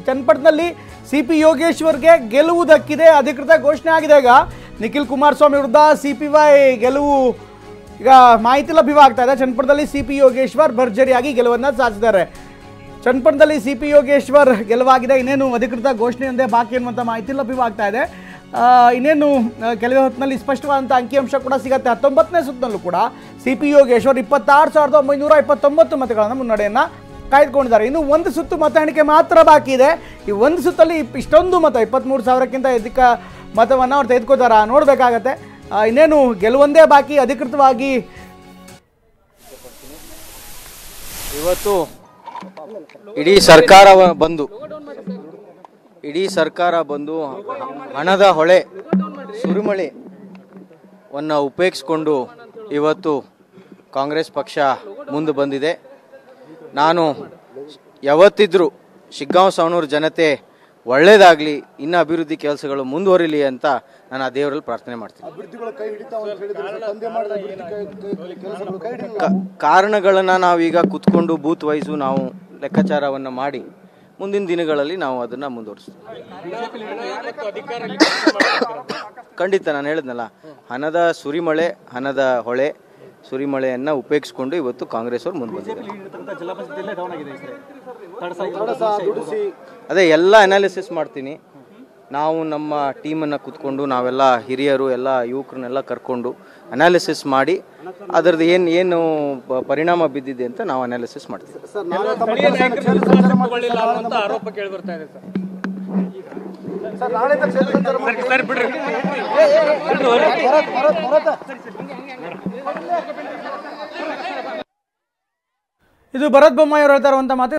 ಚನ್ನಪಟ್ಟಣದಲ್ಲಿ ಸಿಪಿ ಯೋಗೇಶ್ವರ್ಗೆ ಗೆಲುವು ದಕ್ಕಿದೆ, ಅಧಿಕೃತ ಘೋಷಣೆ ಆಗಿದೆ. ಈಗ ನಿಖಿಲ್ ಕುಮಾರಸ್ವಾಮಿ ವಿರುದ್ಧ ಸಿಪಿವೈ ಗೆಲುವು ಈಗ ಮಾಹಿತಿ ಲಭ್ಯವಾಗ್ತಾ ಇದೆ. ಚನ್ನಪಟ್ಟಣದಲ್ಲಿ ಸಿಪಿ ಯೋಗೇಶ್ವರ್ ಭರ್ಜರಿಯಾಗಿ ಗೆಲುವನ್ನು ಸಾಧಿಸಿದ್ದಾರೆ. ಚನ್ನಪಟ್ಟಣದಲ್ಲಿ ಸಿಪಿ ಯೋಗೇಶ್ವರ್ ಗೆಲುವಾಗಿದೆ, ಇನ್ನೇನು ಅಧಿಕೃತ ಘೋಷಣೆಯೊಂದೇ ಬಾಕಿ ಎನ್ನುವಂಥ ಮಾಹಿತಿ ಲಭ್ಯವಾಗ್ತಾ ಇದೆ. ಇನ್ನೇನು ಕೆಲವೇ ಹೊತ್ತಿನಲ್ಲಿ ಸ್ಪಷ್ಟವಾದಂಥ ಅಂಕಿಅಂಶ ಕೂಡ ಸಿಗುತ್ತೆ. 19ನೇ ಸುತ್ತಿನಲ್ಲೂ ಕೂಡ ಸಿಪಿ ಯೋಗೇಶ್ವರ್ 26,929 ಮತಗಳನ್ನು ಮುನ್ನಡೆಯನ್ನು ಕಾಯ್ದುಕೊಂಡಿದ್ದಾರೆ. ಇನ್ನು ಒಂದು ಸುತ್ತು ಮತ ಎಣಿಕೆ ಮಾತ್ರ ಬಾಕಿ ಇದೆ. ಈ ಒಂದು ಸುತ್ತಲ್ಲಿ ಇಷ್ಟೊಂದು ಮತ 23,000ಕ್ಕಿಂತ ಅಧಿಕ ಮತವನ್ನು ಅವ್ರು ತೆಗೆದುಕೋತಾರ ನೋಡಬೇಕಾಗತ್ತೆ. ಇನ್ನೇನು ಗೆಲುವೊಂದೇ ಬಾಕಿ. ಅಧಿಕೃತವಾಗಿ ಇವತ್ತು ಇಡೀ ಸರ್ಕಾರ ಬಂದು ಹಣದ ಹೊಳೆ ಸುರಿಮಳೆಯನ್ನು ಉಪೇಕ್ಷಿಸಿಕೊಂಡು ಇವತ್ತು ಕಾಂಗ್ರೆಸ್ ಪಕ್ಷ ಮುಂದೆ ಬಂದಿದೆ. ನಾನು ಯಾವತ್ತಿದ್ರೂ ಶಿಗ್ಗಾಂವ್ ಸವಣೂರು ಜನತೆ ಒಳ್ಳೇದಾಗಲಿ, ಇನ್ನು ಅಭಿವೃದ್ಧಿ ಕೆಲಸಗಳು ಮುಂದುವರಿಲಿ ಅಂತ ನಾನು ಆ ದೇವರಲ್ಲಿ ಪ್ರಾರ್ಥನೆ ಮಾಡ್ತೀನಿ. ಕಾರಣಗಳನ್ನು ನಾವೀಗ ಕುತ್ಕೊಂಡು ಬೂತ್ ವೈಸು ನಾವು ಲೆಕ್ಕಾಚಾರವನ್ನು ಮಾಡಿ ಮುಂದಿನ ದಿನಗಳಲ್ಲಿ ನಾವು ಅದನ್ನು ಮುಂದುವರಿಸ್ತೀವಿ. ಖಂಡಿತ ನಾನು ಹೇಳಿದ್ನಲ್ಲ, ಹಣದ ಸುರಿಮಳೆ, ಹಣದ ಹೊಳೆ ಸುರಿಮಳೆಯನ್ನು ಉಪೇಕ್ಷಿಸಿಕೊಂಡು ಇವತ್ತು ಕಾಂಗ್ರೆಸ್ ಅವರು ಮುಂದೆ ಬಂದಿದ್ದಾರೆ. ಅದೇ ಎಲ್ಲ ಅನಾಲಿಸಿಸ್ ಮಾಡ್ತೀನಿ. ನಾವು ನಮ್ಮ ಟೀಮನ್ನು ಕುತ್ಕೊಂಡು ನಾವೆಲ್ಲ ಹಿರಿಯರು ಎಲ್ಲ ಯುವಕರನ್ನೆಲ್ಲ ಕರ್ಕೊಂಡು ಅನಾಲಿಸಿಸ್ ಮಾಡಿ ಅದರದ್ದು ಏನು ಪರಿಣಾಮ ಬಿದ್ದಿದೆ ಅಂತ ನಾವು ಅನಾಲಿಸಿಸ್ ಮಾಡ್ತೀವಿ. ಇದು ಭರತ್ ಬೊಮ್ಮಾಯಿ ಅವರು ಹೇಳ್ತಾ ಇರುವಂಥ ಮಾತು.